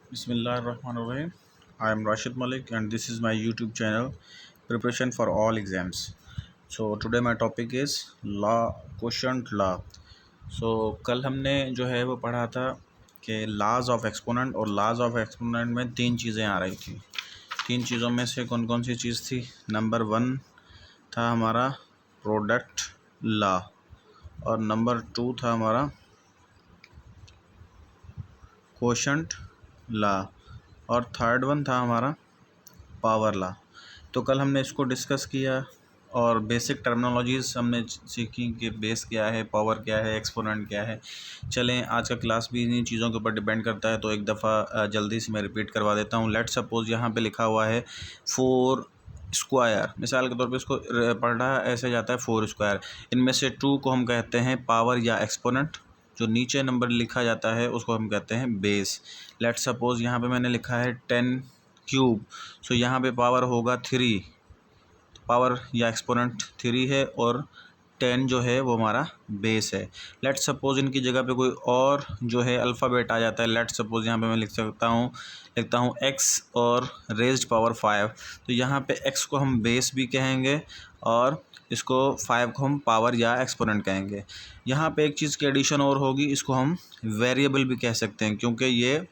Bismillahirrahmanirrahim. I am Rashid Malik and this is my YouTube channel Preparation for All Exams. So today my topic is Law, Quotient Law. So कल हमने जो है वो पढ़ा था कि laws of exponent और laws of exponent में तीन चीज़ें आ रही थी। तीन चीज़ों में से कौन कौन सी चीज़ थी? नंबर 1 था हमारा प्रोडक्ट लॉ और नंबर 2 था हमारा क्वोशंट लॉ और थर्ड वन था हमारा पावर लॉ। तो कल हमने इसको डिस्कस किया और बेसिक टर्मिनोलॉजीज़ हमने सीखी कि बेस क्या है, पावर क्या है, एक्सपोनेंट क्या है। चलें, आज का क्लास भी इन्हीं चीज़ों के ऊपर डिपेंड करता है, तो एक दफ़ा जल्दी से मैं रिपीट करवा देता हूँ। लेट सपोज़ यहाँ पे लिखा हुआ है 4 स्क्वायर, मिसाल के तौर पे इसको पढ़ा ऐसे जाता है 4 स्क्वायर। इनमें से 2 को हम कहते हैं पावर या एक्सपोनेंट, जो नीचे नंबर लिखा जाता है उसको हम कहते हैं बेस। लेट सपोज़ यहाँ पे मैंने लिखा है 10 क्यूब, सो यहाँ पे पावर होगा 3, पावर या एक्सपोनेंट 3 है और 10 जो है वो हमारा बेस है। लेट सपोज़ इनकी जगह पे कोई और जो है अल्फ़ाबेट आ जाता है। लेट सपोज़ यहाँ पे मैं लिखता हूँ x और रेज्ड पावर 5, तो यहाँ पे x को हम बेस भी कहेंगे और इसको 5 को हम पावर या एक्सपोनेंट कहेंगे। यहाँ पे एक चीज़ की एडिशन और होगी, इसको हम वेरिएबल भी कह सकते हैं क्योंकि ये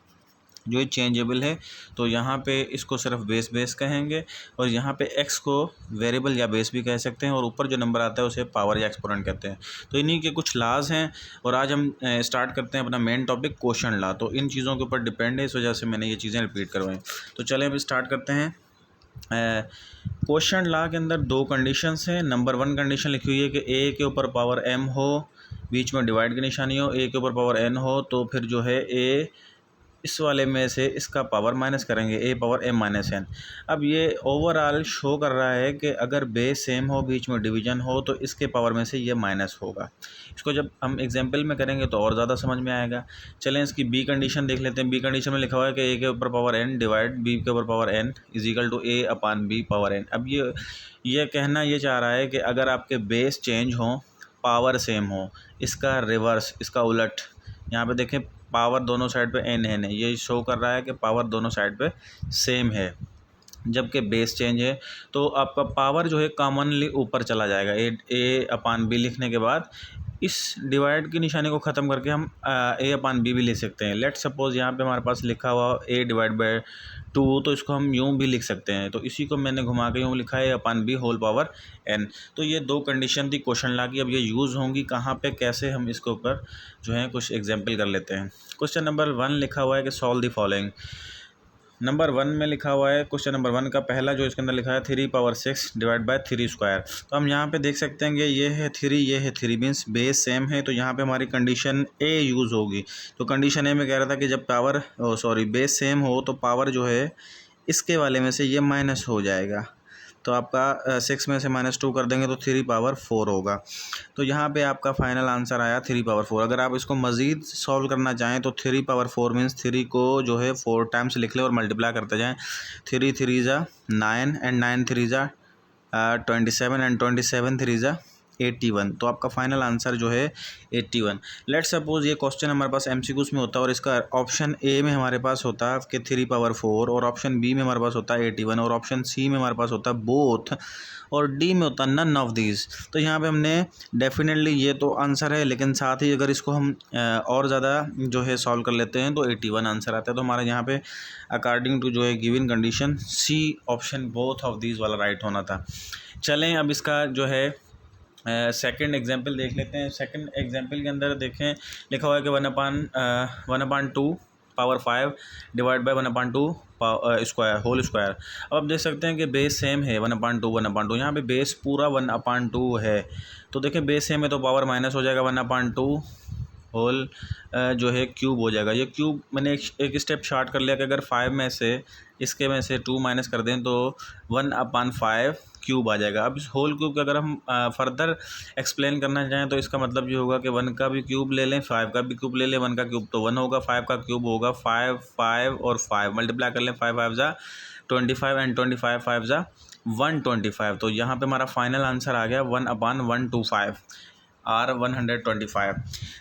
जो है चेंजेबल है, तो यहाँ पे इसको सिर्फ बेस कहेंगे और यहाँ पे x को वेरिएबल या बेस भी कह सकते हैं और ऊपर जो नंबर आता है उसे पावर या एक्सपोनेंट कहते हैं। तो इन्हीं के कुछ लॉज हैं और आज हम स्टार्ट करते हैं अपना मेन टॉपिक क्वोशंट लॉ। तो इन चीज़ों के ऊपर डिपेंड है, इस वजह से मैंने ये चीज़ें रिपीट करवाई। तो चलें अब स्टार्ट करते हैं। क्वोशंट लॉ के अंदर 2 कंडीशंस हैं। नंबर 1 कंडीशन लिखी हुई है कि a के ऊपर पावर m हो, बीच में डिवाइड की निशानी हो, a के ऊपर पावर n हो, तो फिर जो है a इस वाले में से इसका पावर माइनस करेंगे, a power m minus n। अब ये ओवरऑल शो कर रहा है कि अगर बेस सेम हो, बीच में डिवीजन हो, तो इसके पावर में से ये माइनस होगा। इसको जब हम एग्जांपल में करेंगे तो और ज़्यादा समझ में आएगा। चलें इसकी बी कंडीशन देख लेते हैं। बी कंडीशन में लिखा हुआ है कि a के ऊपर पावर n डिवाइड b के ऊपर power n is equal to a upon b power n। अब ये कहना ये चाह रहा है कि अगर आपके बेस चेंज हो, पावर सेम हो, इसका रिवर्स, इसका उलट, यहाँ पे देखें पावर दोनों साइड पे n है, ये शो कर रहा है कि पावर दोनों साइड पे सेम है। जबकि बेस चेंज है तो आपका पावर जो है कॉमनली ऊपर चला जाएगा। a अपान बी लिखने के बाद इस डिवाइड की निशानी को ख़त्म करके हम a अपान बी भी ले सकते हैं। लेट सपोज़ यहाँ पे हमारे पास लिखा हुआ a डिवाइड बाई 2, तो इसको हम यूँ भी लिख सकते हैं। तो इसी को मैंने घुमा के यूँ लिखा है a upon b whole power n। तो ये 2 कंडीशन थी क्वेश्चन लॉ की। अब ये यूज़ होंगी कहाँ पे, कैसे, हम इसके ऊपर जो है कुछ एग्जाम्पल कर लेते हैं। क्वेश्चन नंबर 1 लिखा हुआ है कि सॉल्व द फॉलोइंग। नंबर 1 में लिखा हुआ है, क्वेश्चन नंबर 1 का पहला जो इसके अंदर लिखा है 3 पावर 6 डिवाइड बाय 3 स्क्वायर। तो हम यहाँ पे देख सकते हैं कि ये है 3, ये है 3, मीन्स बेस सेम है, तो यहाँ पे हमारी कंडीशन ए यूज़ होगी। तो कंडीशन ए में कह रहा था कि जब बेस सेम हो तो पावर जो है इसके वाले में से ये माइनस हो जाएगा। तो आपका 6 में से -2 कर देंगे तो 3 पावर 4 होगा। तो यहाँ पे आपका फाइनल आंसर आया 3 पावर 4। अगर आप इसको मज़ीद सॉल्व करना चाहें तो 3 पावर 4 मीन्स 3 को जो है 4 टाइम्स लिख लें और मल्टीप्लाई करते जाएँ। 3 3 ज़ा 9 एंड 9 3 ज़ा 27 एंड 27 3 ज़ा 81। तो आपका फाइनल आंसर जो है 81। लेट सपोज़ ये क्वेश्चन हमारे पास MCQs में होता है और इसका ऑप्शन ए में हमारे पास होता है कि 3 पावर 4 और ऑप्शन बी में हमारे पास होता है 81 और ऑप्शन सी में हमारे पास होता है बोथ और डी में होता है नन ऑफ दीज। तो यहाँ पे हमने डेफिनेटली ये तो आंसर है, लेकिन साथ ही अगर इसको हम और ज़्यादा जो है सॉल्व कर लेते हैं तो 81 आंसर आता है। तो हमारा यहाँ पे अकॉर्डिंग टू जो है given condition C option both of these वाला राइट होना था। चलें अब इसका जो है सेकंड एग्जांपल देख लेते हैं। सेकंड एग्जांपल के अंदर देखें लिखा हुआ है कि 1/2 power 5 divide by 1/2 square whole square. अब आप देख सकते हैं कि बेस सेम है 1/2 यहाँ पे बेस पूरा 1/2 है। तो देखें बेस सेम है तो पावर माइनस हो जाएगा, 1/2 होल जो है क्यूब हो जाएगा। ये क्यूब मैंने एक स्टेप शार्ट कर लिया कि अगर 5 में से इसके में से 2 माइनस कर दें तो 1/5 क्यूब आ जाएगा। अब इस होल क्यूब का अगर हम फर्दर एक्सप्लेन करना चाहें तो इसका मतलब ये होगा कि 1 का भी क्यूब ले लें, 5 का भी क्यूब ले लें। 1 का क्यूब तो 1 होगा, 5 का क्यूब होगा 5, 5 और 5 मल्टीप्लाई कर लें। 5 5 ज़ा 25 एंड 25 5 ज़ा 125। तो यहाँ पे हमारा फाइनल आंसर आ गया 1/125। आर 125।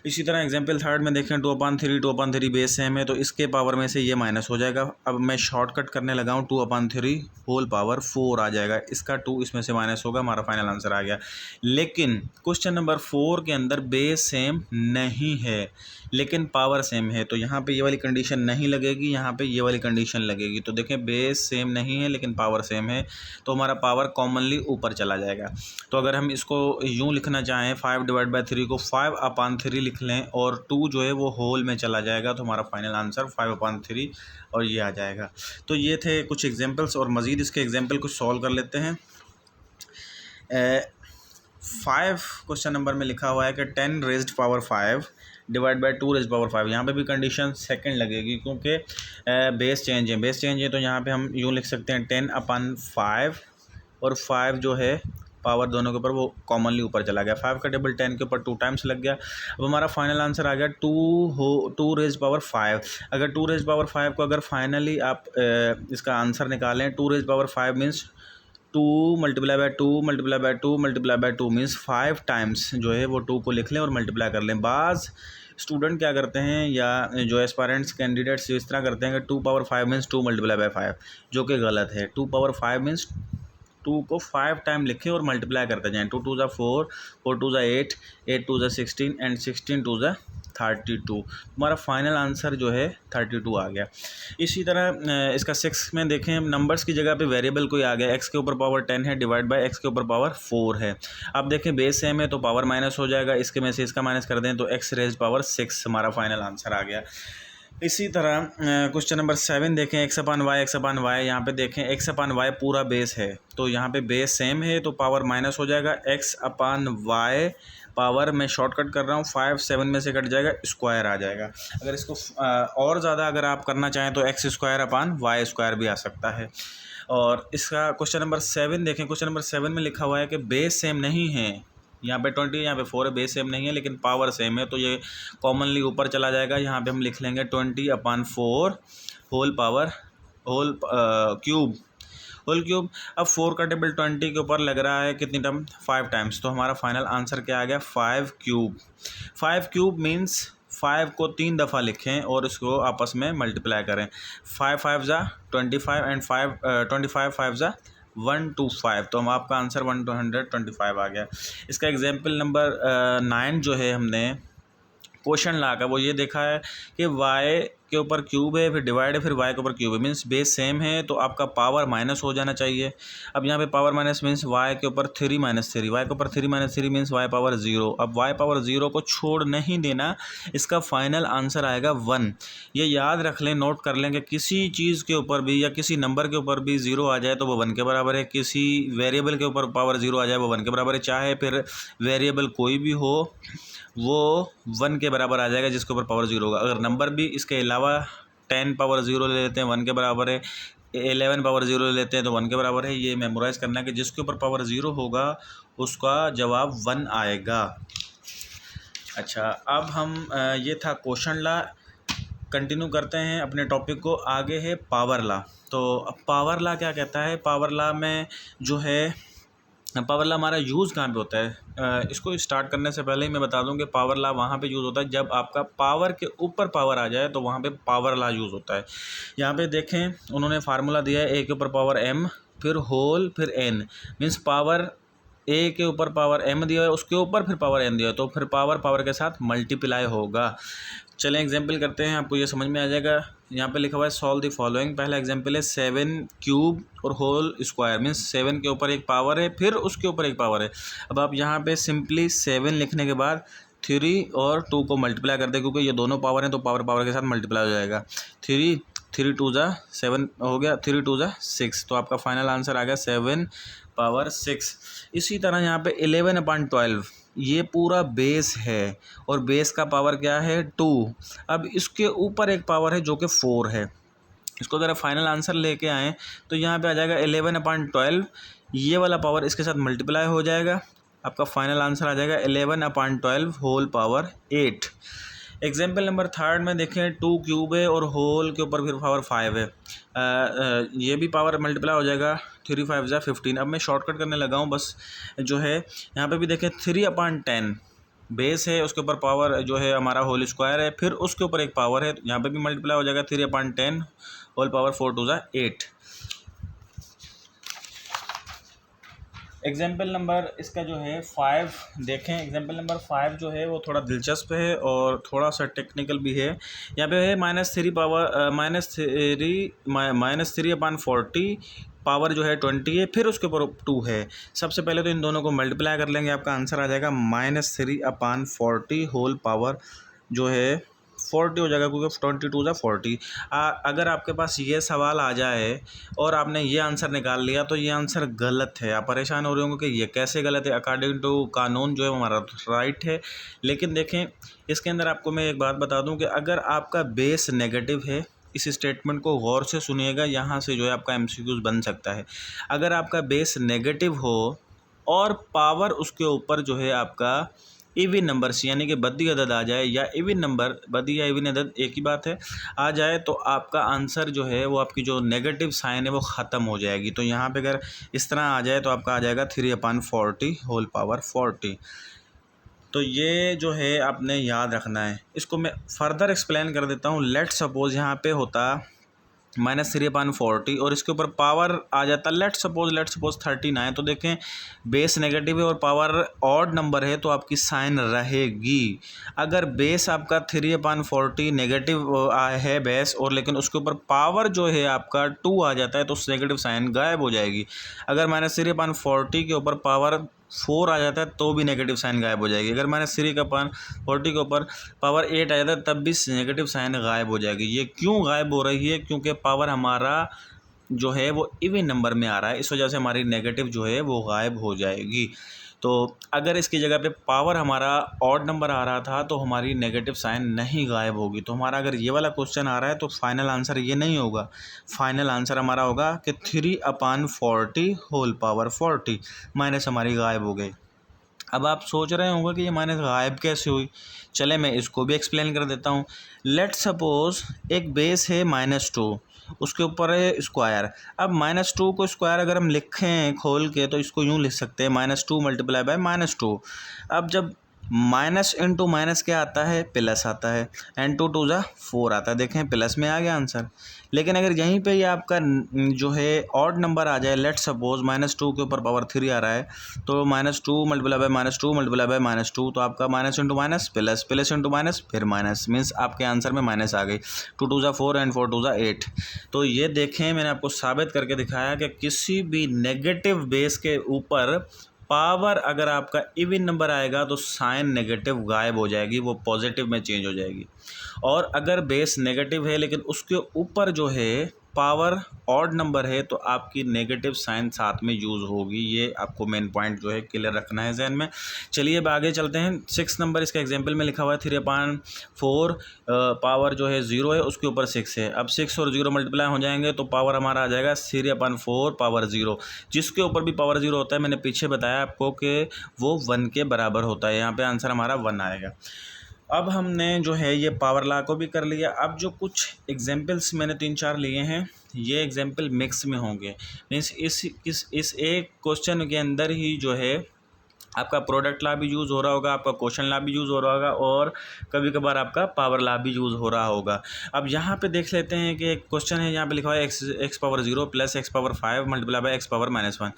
इसी तरह एग्जाम्पल थर्ड में देखें 2/3 बेस सेम है, तो इसके पावर में से ये माइनस हो जाएगा। अब मैं शॉर्टकट करने लगा हूँ, 2/3 होल पावर 4 आ जाएगा, इसका 2 इसमें से माइनस होगा, हमारा फाइनल आंसर आ गया। लेकिन क्वेश्चन नंबर 4 के अंदर बेस सेम नहीं है लेकिन पावर सेम है, तो यहाँ पे ये वाली कंडीशन नहीं लगेगी, यहाँ पे ये वाली कंडीशन लगेगी। तो देखें बेस सेम नहीं है लेकिन पावर सेम है, तो हमारा पावर कॉमनली ऊपर चला जाएगा। तो अगर हम इसको यूँ लिखना चाहें 5/3 को 5/3 लिख लें और 2 जो है वो होल में चला जाएगा, तो हमारा फाइनल आंसर 5/3 और ये आ जाएगा। तो ये थे कुछ एग्जांपल्स और मज़ीद इसके एग्जांपल कुछ सॉल्व कर लेते हैं। 5 क्वेश्चन नंबर में लिखा हुआ है कि 10 raised power 5 divide by 2 raised power 5। यहाँ पे भी कंडीशन सेकंड लगेगी क्योंकि बेस चेंज है, तो यहाँ पे हम यूँ लिख सकते हैं 10/5 और 5 जो है पावर दोनों के ऊपर वो कॉमनली ऊपर चला गया। 5 का टेबल 10 के ऊपर 2 टाइम्स लग गया। अब हमारा फाइनल आंसर आ गया 2 रेज्ड पावर 5। अगर 2 रेज्ड पावर 5 को अगर फाइनली आप इसका आंसर निकालें, 2 raised power 5 means 2 multiply by 2 multiply by 2 multiply by 2 means 5 times जो है वो 2 को लिख लें और मल्टीप्लाई कर लें। बाज़ स्टूडेंट क्या करते हैं या जो एस्पायरेंट्स कैंडिडेट्स इस तरह करते हैं कि 2 पावर 5 मीन्स 2 मल्टीप्लाई बाय 5, जो कि गलत है। 2 पावर 5 मीन्स 2 को 5 टाइम लिखें और मल्टीप्लाई करते जाएँ। 2 2 4, 4 2 8, 8 2 16 एंड 16 2 32। हमारा फाइनल आंसर जो है 32 आ गया। इसी तरह इसका 6 में देखें, नंबर्स की जगह पे वेरिएबल कोई आ गया, x के ऊपर पावर 10 है डिवाइड बाय x के ऊपर पावर 4 है। अब देखें बेस सेम है तो पावर माइनस हो जाएगा, इसके में से इसका माइनस कर दें तो x रेज पावर 6 हमारा फाइनल आंसर आ गया। इसी तरह क्वेश्चन नंबर 7 देखें, x/y यहाँ पे देखें x/y पूरा बेस है, तो यहाँ पे बेस सेम है तो पावर माइनस हो जाएगा। x/y पावर मैं शॉर्टकट कर रहा हूँ, 5 7 में से कट जाएगा, स्क्वायर आ जाएगा। अगर इसको और ज़्यादा अगर आप करना चाहें तो x² भी आ सकता है। और इसका क्वेश्चन नंबर 7 देखें, क्वेश्चन नंबर 7 में लिखा हुआ है कि बेस सेम नहीं है, यहाँ पे 20 यहाँ पे 4 है, बेस सेम नहीं है लेकिन पावर सेम है, तो ये कॉमनली ऊपर चला जाएगा। यहाँ पे हम लिख लेंगे 20/4 होल क्यूब। अब 4 का टेबल 20 के ऊपर लग रहा है कितनी टर्म, 5 टाइम्स, तो हमारा फाइनल आंसर क्या आ गया 5 क्यूब। 5 क्यूब मीन्स 5 को 3 दफ़ा लिखें और इसको आपस में मल्टीप्लाई करें। 5 5 ज़ा 25 एंड 25 5 ज़ा 125, तो हम आपका आंसर 125 आ गया। इसका एग्जाम्पल नंबर 9 जो है हमने क्वेश्चन ला का वो ये देखा है कि y के ऊपर क्यूब है, फिर डिवाइड है, फिर y के ऊपर क्यूब है, मीन्स बेस सेम है तो आपका पावर माइनस हो जाना चाहिए। अब यहाँ पे पावर माइनस मीन्स y के ऊपर 3 - 3, y के ऊपर 3 - 3 मीन्स y पावर 0। अब y पावर 0 को छोड़ नहीं देना, इसका फाइनल आंसर आएगा 1। ये याद रख लें, नोट कर लें कि किसी चीज़ के ऊपर भी या किसी नंबर के ऊपर भी 0 आ जाए तो वो 1 के बराबर है, किसी वेरिएबल के ऊपर पावर 0 आ जाए वो 1 के बराबर है, चाहे फिर वेरिएबल कोई भी हो वो 1 के बराबर आ जाएगा जिसके ऊपर पावर 0 होगा। अगर नंबर भी इसके अलावा 10 पावर 0 ले लेते हैं 1 के बराबर है, 11 पावर 0 ले लेते हैं तो 1 के बराबर है। ये मेमोराइज़ करना है कि जिसके ऊपर पावर 0 होगा उसका जवाब 1 आएगा। अच्छा, अब हम ये था क्वेश्चन ला, कंटिन्यू करते हैं अपने टॉपिक को। आगे है पावर ला। तो अब पावर ला क्या कहता है, पावर ला में जो है पावर ला हमारा यूज़ कहाँ पे होता है। इसको स्टार्ट करने से पहले ही मैं बता दूं कि पावर ला वहाँ पे यूज़ होता है जब आपका पावर के ऊपर पावर आ जाए, तो वहाँ पे पावर ला यूज़ होता है। यहाँ पे देखें उन्होंने फार्मूला दिया है a के ऊपर पावर m फिर होल फिर n, मीन्स पावर a के ऊपर पावर m दिया है, उसके ऊपर फिर पावर n दिया है, तो फिर पावर के साथ मल्टीप्लाई होगा। चलें एग्जाम्पल करते हैं, आपको ये समझ में आ जाएगा। यहाँ पे लिखा हुआ है सॉल्व द फॉलोइंग। पहला एग्जाम्पल है 7 क्यूब और होल स्क्वायर, मीन्स 7 के ऊपर एक पावर है फिर उसके ऊपर एक पावर है। अब आप यहाँ पे सिंपली 7 लिखने के बाद 3 और 2 को मल्टीप्लाई कर दें, क्योंकि ये दोनों पावर हैं तो पावर के साथ मल्टीप्लाई हो जाएगा। 3 2 ज़ा 7 हो गया, 3 2 ज़ा 6, तो आपका फाइनल आंसर आ गया 7 पावर 6। इसी तरह यहाँ पे 11/12 ये पूरा बेस है और बेस का पावर क्या है 2। अब इसके ऊपर एक पावर है जो कि 4 है। इसको ज़रा फाइनल आंसर लेके आएँ तो यहाँ पे आ जाएगा 11/12, ये वाला पावर इसके साथ मल्टीप्लाई हो जाएगा, आपका फाइनल आंसर आ जाएगा 11/12 होल पावर 8। एग्जाम्पल नंबर 3 में देखें 2 क्यूब है और होल के ऊपर फिर पावर 5 है। ये भी पावर मल्टीप्लाई हो जाएगा, 3 5 ज़ा 15। अब मैं शॉर्टकट करने लगा हूँ बस, जो है यहाँ पे भी देखें 3/10 बेस है, उसके ऊपर पावर जो है हमारा होल स्क्वायर है, फिर उसके ऊपर एक पावर है, यहाँ पे भी मल्टीप्लाई हो जाएगा 3/10 होल पावर 4 टू ज़ा 8। एग्जाम्पल नंबर इसका जो है 5 देखें। एग्जाम्पल नंबर 5 जो है वो थोड़ा दिलचस्प है और थोड़ा सा टेक्निकल भी है। यहाँ पे है -3/40 पावर जो है 20 है, फिर उसके ऊपर 2 है। सबसे पहले तो इन दोनों को मल्टीप्लाई कर लेंगे, आपका आंसर आ जाएगा -3/40 होल पावर जो है 40 हो जाएगा, क्योंकि 22 ज़ा 40। अगर आपके पास ये सवाल आ जाए और आपने ये आंसर निकाल लिया तो ये आंसर गलत है। आप परेशान हो रहे होंगे कि ये कैसे गलत है। अकॉर्डिंग टू कानून जो है हमारा राइट है। लेकिन देखें, इसके अंदर आपको मैं एक बात बता दूं कि अगर आपका बेस नेगेटिव है, इस स्टेटमेंट को गौर से सुनिएगा, यहाँ से जो है आपका एमसीक्यूज बन सकता है। अगर आपका बेस नेगेटिव हो और पावर उसके ऊपर जो है आपका इवन नंबर्स यानी कि बद्दी अदद आ जाए, या इवन नंबर, बद्दी या इवन अदद एक ही बात है, आ जाए, तो आपका आंसर जो है वो आपकी जो नेगेटिव साइन है वो ख़त्म हो जाएगी। तो यहाँ पे अगर इस तरह आ जाए तो आपका आ जाएगा 3/40 होल पावर 40। तो ये जो है आपने याद रखना है। इसको मैं फर्दर एक्सप्लेन कर देता हूँ। लेट सपोज़ यहाँ पे होता -3/40 और इसके ऊपर पावर आ जाता लेट सपोज 39। तो देखें, बेस नेगेटिव है और पावर ऑड नंबर है तो आपकी साइन रहेगी। अगर बेस आपका 3/40 नेगेटिव है बेस, और लेकिन उसके ऊपर पावर जो है आपका 2 आ जाता है तो उस नेगेटिव साइन गायब हो जाएगी। अगर -3/40 के ऊपर पावर 4 आ जाता है तो भी नेगेटिव साइन गायब हो जाएगी। अगर -3/40 के ऊपर पावर 8 आ जाता है तब भी नेगेटिव साइन गायब हो जाएगी। ये क्यों गायब हो रही है? क्योंकि पावर हमारा जो है वो इवन नंबर में आ रहा है, इस वजह से हमारी नेगेटिव जो है वो गायब हो जाएगी। तो अगर इसकी जगह पे पावर हमारा ऑड नंबर आ रहा था तो हमारी नेगेटिव साइन नहीं गायब होगी। तो हमारा अगर ये वाला क्वेश्चन आ रहा है तो फाइनल आंसर ये नहीं होगा। फाइनल आंसर हमारा होगा कि 3/40 होल पावर 40, माइनस हमारी गायब हो गई। अब आप सोच रहे होंगे कि ये माइनस गायब कैसे हुई। चले मैं इसको भी एक्सप्लेन कर देता हूँ। लेट सपोज एक बेस है -2, उसके ऊपर है स्क्वायर। अब -2 को स्क्वायर अगर हम लिखें खोल के तो इसको यूँ लिख सकते हैं -2 मल्टीप्लाई बाय -2। अब जब माइनस इंटू माइनस क्या आता है? प्लस आता है। एंड 2 2 ज़ा 4 आता है। देखें प्लस में आ गया आंसर। लेकिन अगर यहीं पे ये आपका जो है ऑड नंबर आ जाए, लेट सपोज -2 के ऊपर पावर 3 आ रहा है, तो -2 मल्टीप्लाई बाय -2 मल्टीप्लाई बाय -2, तो आपका minus into minus plus, plus into minus फिर माइनस, मीन्स आपके आंसर में माइनस आ गई। 2 2 ज़ा 4 एंड 4 2 ज़ा 8। तो ये देखें, मैंने आपको साबित करके दिखाया कि किसी भी नेगेटिव बेस के ऊपर पावर अगर आपका इवन नंबर आएगा तो साइन नेगेटिव गायब हो जाएगी, वो पॉजिटिव में चेंज हो जाएगी। और अगर बेस नेगेटिव है लेकिन उसके ऊपर जो है पावर ऑड नंबर है तो आपकी नेगेटिव साइन साथ में यूज़ होगी। ये आपको मेन पॉइंट जो है क्लियर रखना है जहन में। चलिए अब आगे चलते हैं। 6 नंबर इसका एग्जांपल में लिखा हुआ है 3/4 पावर जो है 0 है, उसके ऊपर 6 है। अब 6 और 0 मल्टीप्लाई हो जाएंगे तो पावर हमारा आ जाएगा 3/4 पावर 0। जिसके ऊपर भी पावर 0 होता है, मैंने पीछे बताया आपको कि वो 1 के बराबर होता है। यहाँ पे आंसर हमारा 1 आएगा। अब हमने जो है ये पावर लॉ को भी कर लिया। अब जो कुछ एग्जांपल्स मैंने 3-4 लिए हैं, ये एग्जांपल मिक्स में होंगे। मीन्स इस एक क्वेश्चन के अंदर ही जो है आपका प्रोडक्ट लॉ भी यूज़ हो रहा होगा, आपका क्वेश्चन लॉ भी यूज़ हो रहा होगा, और कभी कभार आपका पावर लॉ भी यूज़ हो रहा होगा। अब यहाँ पे देख लेते हैं कि एक क्वेश्चन है, यहाँ पे लिखा हुआ है x power 0 plus x power 5 multiply by x power -1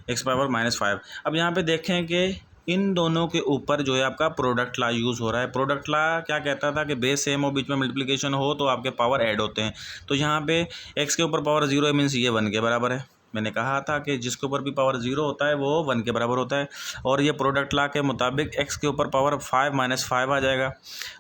x power -5। अब यहाँ पे देखें कि इन दोनों के ऊपर जो है आपका प्रोडक्ट लॉ यूज़ हो रहा है। प्रोडक्ट लॉ क्या कहता था कि बेस सेम हो, बीच में मल्टीप्लिकेशन हो तो आपके पावर ऐड होते हैं। तो यहाँ पे एक्स के ऊपर पावर 0 है, मीन्स ये 1 के बराबर है। मैंने कहा था कि जिसके ऊपर भी पावर 0 होता है वो 1 के बराबर होता है। और ये प्रोडक्ट लॉ के मुताबिक x के ऊपर पावर 5 -5 आ जाएगा,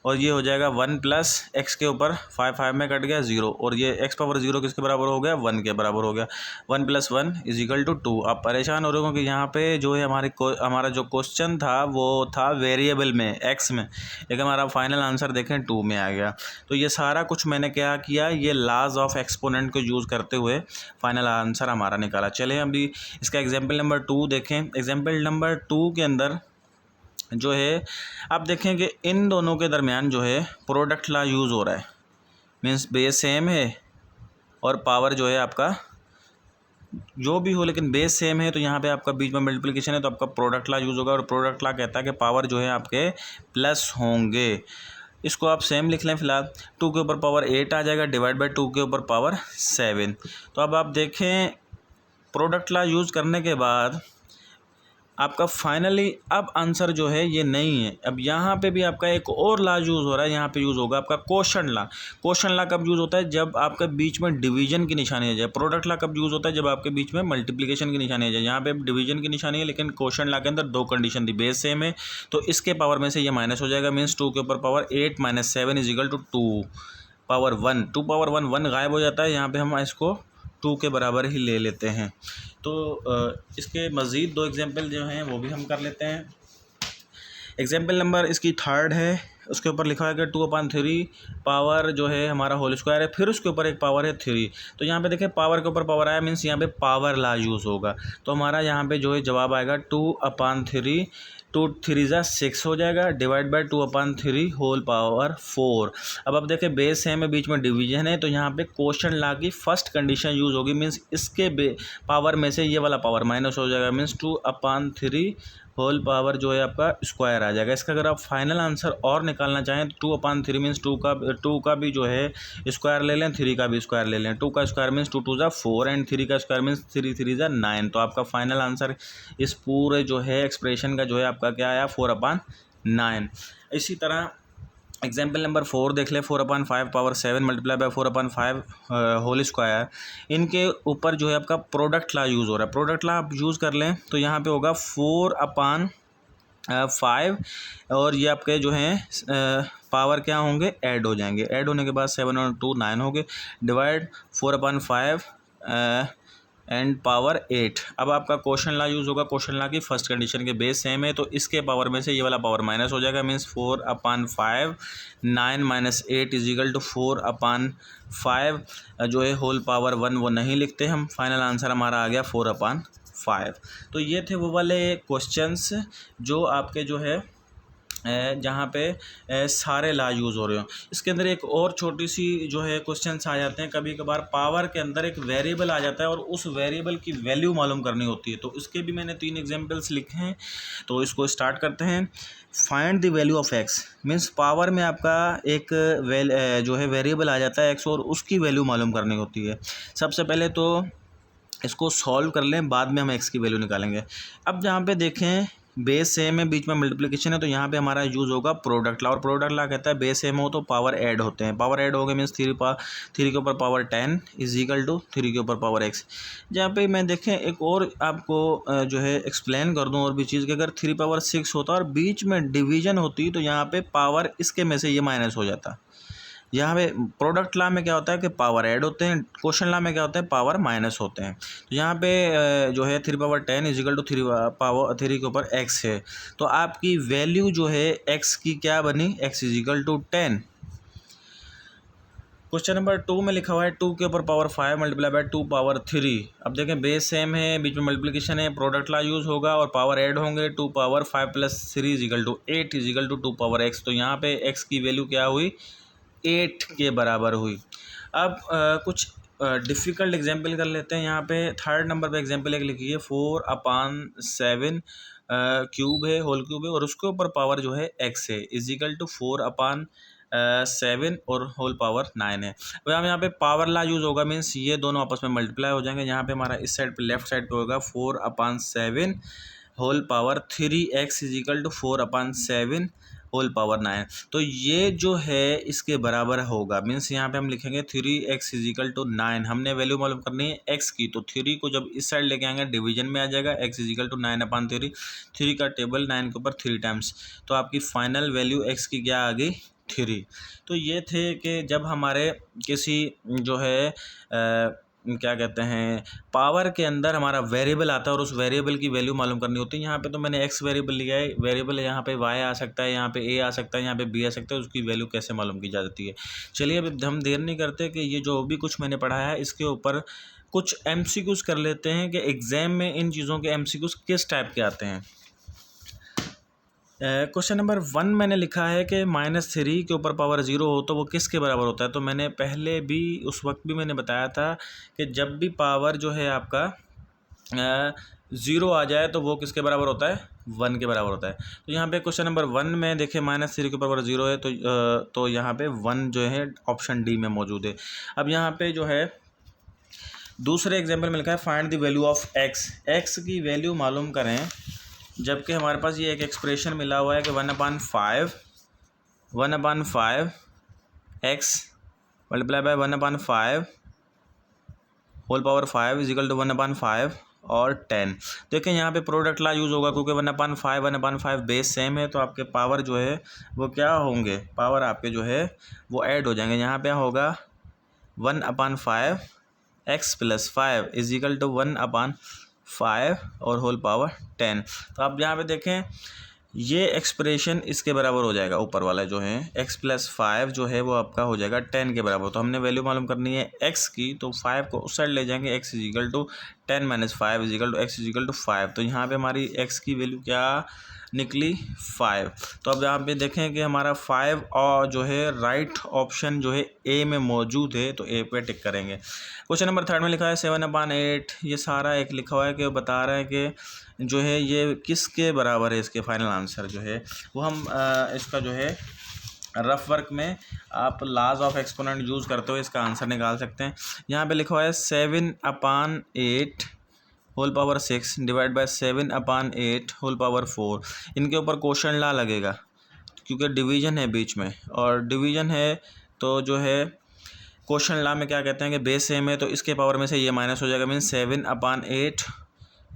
और ये हो जाएगा 1 प्लस एक्स के ऊपर 5 में कट गया 0, और ये x पावर 0 किसके बराबर हो गया? 1 के बराबर हो गया। 1 + 1 = 2। आप परेशान हो रहे हो कि यहाँ पे जो है हमारा जो क्वेश्चन था वो था वेरिएबल में x में, लेकिन हमारा फाइनल आंसर देखें 2 में आ गया। तो ये सारा कुछ मैंने क्या किया, ये लॉज ऑफ एक्सपोनेंट को यूज़ करते हुए फाइनल आंसर हमारा निकाला। चले अभी इसका एग्जाम्पल नंबर 2 देखें। एग्जाम्पल नंबर 2 के अंदर जो है आप देखें कि इन दोनों के दरमियान जो है प्रोडक्ट लॉ यूज़ हो रहा है। मीन्स बेस सेम है और पावर जो है आपका जो भी हो लेकिन बेस सेम है, तो यहाँ पे आपका बीच में मल्टीप्लिकेशन है तो आपका प्रोडक्ट लॉ यूज़ होगा, और प्रोडक्ट लॉ कहता है कि पावर जो है आपके प्लस होंगे। इसको आप सेम लिख लें फिलहाल, 2 के ऊपर पावर 8 आ जाएगा डिवाइड बाई 2 के ऊपर पावर 7। तो अब आप देखें प्रोडक्ट लॉ यूज़ करने के बाद आपका फाइनली अब आंसर जो है ये नहीं है। अब यहाँ पे भी आपका एक और लॉ यूज़ हो रहा है, यहाँ पे यूज़ होगा आपका क्वोशंट लॉ। क्वोशंट लॉ कब यूज़ होता है? जब आपके बीच में डिवीजन की निशानी आ जाए। प्रोडक्ट लॉ कब यूज़ होता है? जब आपके बीच में मल्टीप्लिकेशन की निशानी आ जाए। यहाँ पे डिवीजन की निशानी है, लेकिन क्वोशंट लॉ के अंदर दो कंडीशन थी, बेस सेम है तो इसके पावर में से ये माइनस हो जाएगा, मीन्स 2 के ऊपर power 8 minus 7 is equal to 2 power 1। 2 power 1 गायब हो जाता है, यहाँ पे हम इसको 2 के बराबर ही ले लेते हैं। तो इसके मज़ीद 2 एग्जांपल जो हैं वो भी हम कर लेते हैं। एग्जांपल नंबर इसकी 3 है, उसके ऊपर लिखा है कि 2/3 पावर जो है हमारा होल स्क्वायर है, फिर उसके ऊपर एक पावर है 3। तो यहाँ पे देखें पावर के ऊपर पावर आया, मीन्स यहाँ पे पावर लॉ यूज़ होगा। तो हमारा यहाँ पे जो है जवाब आएगा 2/3, 2 3 ज़ा 6 हो जाएगा डिवाइड बाई 2/3 होल पावर 4। अब आप देखें बेस सेम है, बीच में डिवीजन है, तो यहाँ पे क्वोशंट लॉ की फर्स्ट कंडीशन यूज़ होगी, मीन्स इसके पावर में से ये वाला पावर माइनस हो जाएगा, मीन्स 2/3 होल पावर जो है आपका स्क्वायर आ जाएगा। इसका अगर आप फाइनल आंसर और निकालना चाहें तो 2/3 मीन्स 2 का भी जो है स्क्वायर ले लें, 3 का भी स्क्वायर ले लें। 2 का स्क्वायर मीन्स 2 2 ज़ा 4 एंड 3 का स्क्वायर मीन्स 3 3 ज़ा 9। तो आपका फाइनल आंसर इस पूरे जो है एक्सप्रेशन का जो है आपका क्या आया? 4/9। इसी तरह एग्जाम्पल नंबर 4 देख लें, 4/5 power 7 multiply by 4/5 whole square. इनके ऊपर जो है आपका प्रोडक्ट लॉ यूज़ हो रहा है। प्रोडक्ट लॉ आप यूज़ कर लें तो यहाँ पे होगा 4/5 और ये आपके जो हैं पावर क्या होंगे? ऐड हो जाएंगे। ऐड होने के बाद 7 और 2 9 हो गए डिवाइड 4/5 एंड पावर 8। अब आपका क्वोशंट लॉ यूज़ होगा। क्वोशंट लॉ की फर्स्ट कंडीशन के बेस सेम है, तो इसके पावर में से ये वाला पावर माइनस हो जाएगा, means 4/5 9 minus 8 is equal to 4/5 जो है होल पावर 1 वो नहीं लिखते हम। फाइनल आंसर हमारा आ गया 4/5। तो ये थे वो वाले क्वेश्चंस जो आपके जो है जहाँ पे सारे लॉ यूज़ हो रहे हो। इसके अंदर एक और छोटी सी जो है क्वेश्चंस आ जाते हैं, कभी कभार पावर के अंदर एक वेरिएबल आ जाता है और उस वेरिएबल की वैल्यू मालूम करनी होती है। तो इसके भी मैंने 3 एग्जांपल्स लिखे हैं, तो इसको स्टार्ट करते हैं। Find the value of x, means power में आपका एक जो है वेरिएबल आ जाता है एक्स और उसकी वैल्यू मालूम करनी होती है। सबसे पहले तो इसको सॉल्व कर लें, बाद में हम एक्स की वैल्यू निकालेंगे। अब जहाँ पे देखें बेस सेम है, बीच में मल्टीप्लिकेशन है, तो यहाँ पे हमारा यूज़ होगा प्रोडक्ट लॉ। और प्रोडक्ट लॉ कहता है बेस सेम हो तो पावर ऐड होते हैं। पावर ऐड हो गए मीन्स 3 के ऊपर पावर 10 इज इक्वल टू 3 के ऊपर पावर एक्स। जहाँ पे मैं देखें एक और आपको जो है एक्सप्लेन कर दूँ और भी चीज़ कि अगर 3/6 होता और बीच में डिवीजन होती तो यहाँ पे पावर इसके में से ये माइनस हो जाता। यहाँ पे प्रोडक्ट लॉ में क्या होता है कि पावर ऐड होते हैं, क्वोशंट लॉ में क्या होता है? पावर माइनस होते हैं। तो यहाँ पे जो है 3/10 इज इक्वल टू 3 के ऊपर एक्स है, तो आपकी वैल्यू जो है एक्स की क्या बनी? X is equal to 10। Question number 2 में लिखा हुआ है 2 के ऊपर पावर 5 मल्टीप्लाई बाई 2/3। अब देखें बेस सेम है, बीच में मल्टीप्लिकेशन है, प्रोडक्ट लॉ यूज़ होगा और पावर ऐड होंगे। 2/5 + 3 is equal to 8 is equal to 2/x। तो यहाँ पे x की वैल्यू क्या हुई? 8 के बराबर हुई। अब कुछ डिफ़िकल्ट एग्जांपल कर लेते हैं। यहाँ पे 3rd नंबर पे एग्जांपल एक लिखिए 4/7 क्यूब है, होल क्यूब है और उसके ऊपर पावर जो है x है इज इक्वल टू 4/7 और होल पावर 9 है। अब यहाँ पे पावर लॉ यूज़ होगा, मीन्स ये दोनों आपस में मल्टीप्लाई हो जाएंगे। यहाँ पे हमारा इस साइड पे लेफ्ट साइड पे होगा 4/7 whole power 3x is equal to 4/7 whole power 9। तो ये जो है इसके बराबर होगा, मीन्स यहाँ पे हम लिखेंगे 3x इज इक्वल टू 9। हमने वैल्यू मालूम करनी है x की, तो 3 को जब इस साइड लेके आएंगे डिवीजन में आ जाएगा, x इज इक्वल टू 9/3। 3 का टेबल 9 के ऊपर 3 टाइम्स, तो आपकी फाइनल वैल्यू x की क्या आ गई? 3। तो ये थे कि जब हमारे किसी जो है क्या कहते हैं पावर के अंदर हमारा वेरिएबल आता है और उस वेरिएबल की वैल्यू मालूम करनी होती है। यहाँ पे तो मैंने x वेरिएबल लिया है, वेरिएबल यहाँ पे y आ सकता है, यहाँ पे a आ सकता है, यहाँ पे b आ सकता है, उसकी वैल्यू कैसे मालूम की जाती है। चलिए अब हम देर नहीं करते कि ये जो भी कुछ मैंने पढ़ाया है इसके ऊपर कुछ MCQs कर लेते हैं कि एग्ज़ाम में इन चीज़ों के MCQs किस टाइप के आते हैं। क्वेश्चन नंबर 1 मैंने लिखा है कि -3 के ऊपर पावर 0 हो तो वो किसके बराबर होता है। तो मैंने पहले भी उस वक्त भी मैंने बताया था कि जब भी पावर जो है आपका ज़ीरो आ जाए तो वो किसके बराबर होता है, 1 के बराबर होता है। तो यहाँ पे क्वेश्चन नंबर 1 में देखिए -3 के बराबर 0 है, तो यहाँ पे 1 जो है ऑप्शन डी में मौजूद है। अब यहाँ पे जो है दूसरे एग्जाम्पल में लिखा है find the value of x, x की वैल्यू मालूम करें, जबकि हमारे पास ये एक एक्सप्रेशन मिला हुआ है कि 1/5 x multiply by 1/5 whole power 5 equal to 1/5 और 10। देखिए यहाँ पे प्रोडक्ट ला यूज़ होगा क्योंकि 1/5 बेस सेम है, तो आपके पावर जो है वो क्या होंगे, पावर आपके जो है वो ऐड हो जाएंगे। यहाँ पे होगा 1/5 x + 5 इजिकल टू 1/5 और होल पावर 10। तो आप यहाँ पे देखें ये एक्सप्रेशन इसके बराबर हो जाएगा, ऊपर वाला जो है x + 5 जो है वो आपका हो जाएगा 10 के बराबर। तो हमने वैल्यू मालूम करनी है x की, तो 5 को उस साइड ले जाएंगे, x equal to 10 - 5 equal to x equal to 5। तो यहाँ पे हमारी x की वैल्यू क्या निकली, 5। तो अब यहाँ पे देखें कि हमारा 5 और जो है राइट ऑप्शन जो है ए में मौजूद है, तो ए पे टिक करेंगे। क्वेश्चन नंबर 3 में लिखा है 7/8, ये सारा एक लिखा हुआ है कि बता रहा है कि जो है ये किसके बराबर है, इसके फाइनल आंसर जो है वो हम इसका जो है रफ वर्क में आप लॉज ऑफ एक्सपोनेंट यूज़ करते हुए इसका आंसर निकाल सकते हैं। यहाँ पे लिखा हुआ है 7/8 whole power 6 divide by 7/8 whole power 4। इनके ऊपर क्वेश्चन ला लगेगा क्योंकि डिवीजन है बीच में, और डिवीजन है तो जो है क्वेश्चन ला में क्या कहते हैं कि बेस सेम है, तो इसके पावर में से ये माइनस हो जाएगा, मीन 7/8,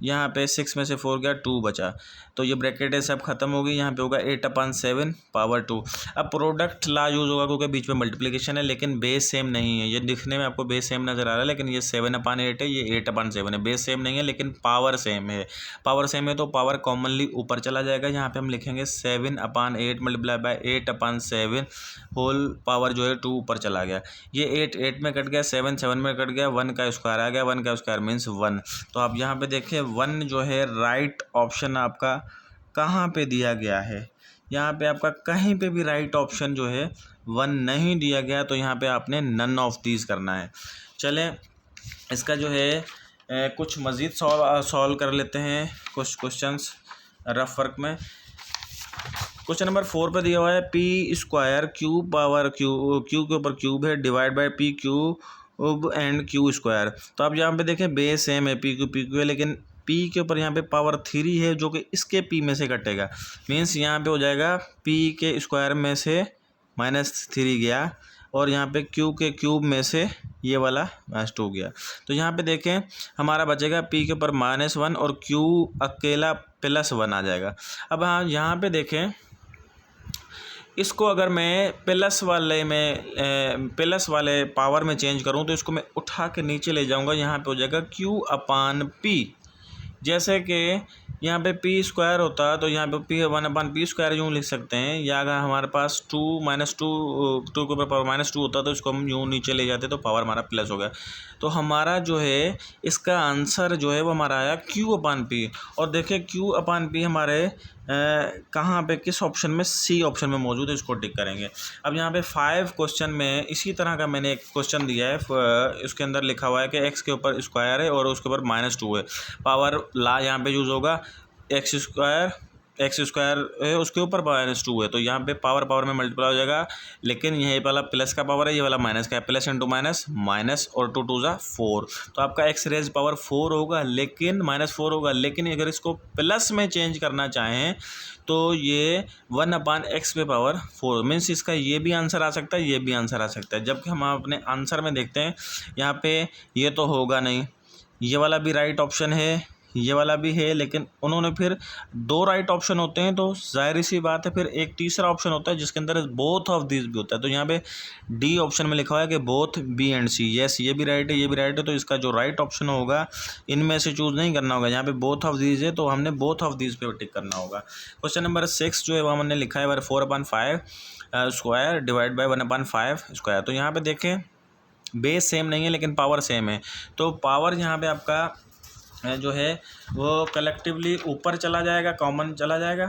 यहाँ पे 6 में से 4 गया, 2 बचा, तो ये ब्रैकेट है सब खत्म होगी, यहाँ पे होगा 8/7 पावर 2। अब प्रोडक्ट ला यूज़ होगा क्योंकि बीच में मल्टीप्लिकेशन है, लेकिन बेस सेम नहीं है। ये दिखने में आपको बेस सेम नज़र आ रहा है, लेकिन ये 7/8 है, ये 8/7 है। बेस सेम नहीं है लेकिन पावर सेम है। पावर सेम है तो पावर कॉमनली ऊपर चला जाएगा। यहाँ पे हम लिखेंगे 7/8 मल्टीप्लाई बाय 8/7 होल पावर जो है 2 ऊपर चला गया। ये 8 में कट गया, 7 में कट गया, 1 का स्क्वायर आ गया, 1 का स्क्वायर मीन्स 1। तो आप यहाँ पे देखें 1 जो है राइट ऑप्शन आपका कहाँ पे दिया गया है, यहाँ पे आपका कहीं पे भी राइट ऑप्शन जो है 1 नहीं दिया गया, तो यहाँ पे आपने नन ऑफ दीज करना है। चलें इसका जो है कुछ मज़ीद सॉल्व कर लेते हैं कुछ क्वेश्चंस रफ वर्क में। क्वेश्चन नंबर 4 पे दिया हुआ है p² क्यूब पावर क्यू के ऊपर क्यूब है divide by p cube and q²। तो आप यहाँ पे देखें बेस सेम है, p क्यू है, लेकिन p के ऊपर यहाँ पे पावर 3 है जो कि इसके p में से कटेगा, मीन्स यहाँ पे हो जाएगा p के स्क्वायर में से -3 गया, और यहाँ पे q के क्यूब में से ये वाला -2 गया। तो यहाँ पे देखें हमारा बचेगा p के ऊपर -1 और q अकेला +1 आ जाएगा। अब हाँ यहाँ पे देखें इसको अगर मैं प्लस वाले पावर में चेंज करूँ तो इसको मैं उठा के नीचे ले जाऊँगा, यहाँ पे हो जाएगा q/p। जैसे कि यहाँ पे p² होता तो यहाँ पे p 1/p² यूँ लिख सकते हैं, या अगर हमारे पास 2 के ऊपर पावर -2 होता तो इसको हम यूँ नीचे ले जाते तो पावर हमारा प्लस हो गया। तो हमारा जो है इसका आंसर जो है वो हमारा आया q/p। और देखिए q/p हमारे कहाँ पे किस ऑप्शन में, सी ऑप्शन में मौजूद है, इसको टिक करेंगे। अब यहाँ पे 5 क्वेश्चन में इसी तरह का मैंने एक क्वेश्चन दिया है, इसके अंदर लिखा हुआ है कि x के ऊपर स्क्वायर है और उसके ऊपर -2 है, पावर ला यहाँ पे यूज़ होगा x² है, उसके ऊपर -2 है, तो यहाँ पे पावर में मल्टीप्लाई हो जाएगा, लेकिन यही वाला प्लस का पावर है, ये वाला माइनस का है, प्लस इंटू माइनस और 2 2 4। तो आपका x रेज पावर 4 होगा, लेकिन -4 होगा, लेकिन अगर इसको प्लस में चेंज करना चाहें तो ये 1/x पे पावर 4, मीन्स इसका ये भी आंसर आ सकता है, ये भी आंसर आ सकता है। जबकि हम अपने आंसर में देखते हैं यहाँ पे ये तो होगा नहीं, ये वाला भी राइट ऑप्शन है, ये वाला भी है, लेकिन उन्होंने फिर 2 राइट ऑप्शन होते हैं तो जाहिर सी बात है फिर एक तीसरा ऑप्शन होता है जिसके अंदर बोथ ऑफ दिस भी होता है। तो यहाँ पे डी ऑप्शन में लिखा हुआ है कि both B and C, yes ये भी राइट है, ये भी राइट है, तो इसका जो राइट ऑप्शन होगा इनमें से चूज़ नहीं करना होगा। यहाँ पे बोथ ऑफ दिस है तो हमने बोथ ऑफ दिस पे टिक करना होगा। क्वेश्चन नंबर 6 जो है वो हमने लिखा है 4/5 स्क्वायर डिवाइड बाई 1/5 स्क्वायर। तो यहाँ पर देखें बेस सेम नहीं है लेकिन पावर सेम है, तो पावर यहाँ पे आपका जो है वो कलेक्टिवली ऊपर चला जाएगा, कॉमन चला जाएगा।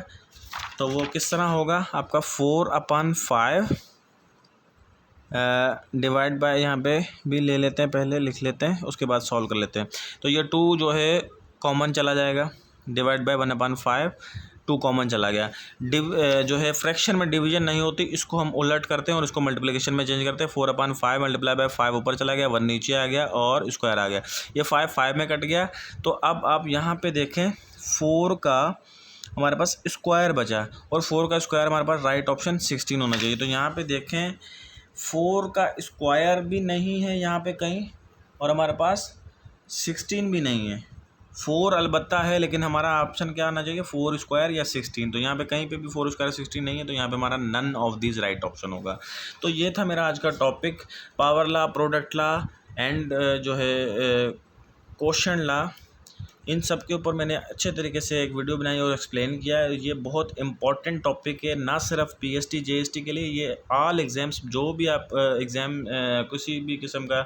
तो वो किस तरह होगा आपका 4/5 डिवाइड बाय, यहाँ पे भी ले लेते हैं, पहले लिख लेते हैं उसके बाद सॉल्व कर लेते हैं। तो ये 2 जो है कॉमन चला जाएगा, डिवाइड बाय 1/5, 2 कॉमन चला गया। जो है फ्रैक्शन में डिवीजन नहीं होती, इसको हम उलट करते हैं और इसको मल्टीप्लिकेशन में चेंज करते हैं। 4/5 मल्टीप्लाई बाय 5 ऊपर चला गया, 1 नीचे आ गया और स्क्वायर आ गया। ये 5 में कट गया। तो अब आप यहाँ पे देखें 4 का हमारे पास स्क्वायर बचा और 4 का स्क्वायर हमारे पास राइट ऑप्शन 16 होना चाहिए। तो यहाँ पे देखें 4 का स्क्वायर भी नहीं है यहाँ पे कहीं और हमारे पास 16 भी नहीं है। 4 अलबत्ता है, लेकिन हमारा ऑप्शन क्या आना चाहिए, 4 स्क्वायर या 16। तो यहाँ पे कहीं पे भी 4 स्क्वायर 16 नहीं है, तो यहाँ पे हमारा none of this right option होगा। तो ये था मेरा आज का topic, power law, product law and जो है क्वोशंट लॉ। इन सब के ऊपर मैंने अच्छे तरीके से एक वीडियो बनाई और एक्सप्लेन किया है। ये बहुत इंपॉर्टेंट टॉपिक है, ना सिर्फ पीएसटी जेएसटी के लिए, ये ऑल एग्ज़ाम्स, जो भी आप एग्ज़ाम किसी भी किस्म का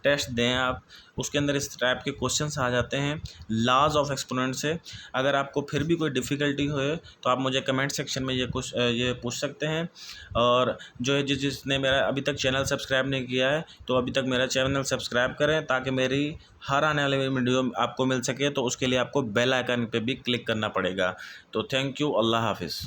टेस्ट दें आप, उसके अंदर इस टाइप के क्वेश्चंस आ जाते हैं लॉज ऑफ एक्सपोनेंट से। अगर आपको फिर भी कोई डिफ़िकल्टी हो तो आप मुझे कमेंट सेक्शन में ये पूछ सकते हैं। और जो है जिसने मेरा अभी तक चैनल सब्सक्राइब नहीं किया है, तो अभी तक मेरा चैनल सब्सक्राइब करें ताकि मेरी हर आने वाली वीडियो आपको मिल सके। तो उसके लिए आपको बेल आइकन पे भी क्लिक करना पड़ेगा। तो थैंक यू, अल्लाह हाफिज़।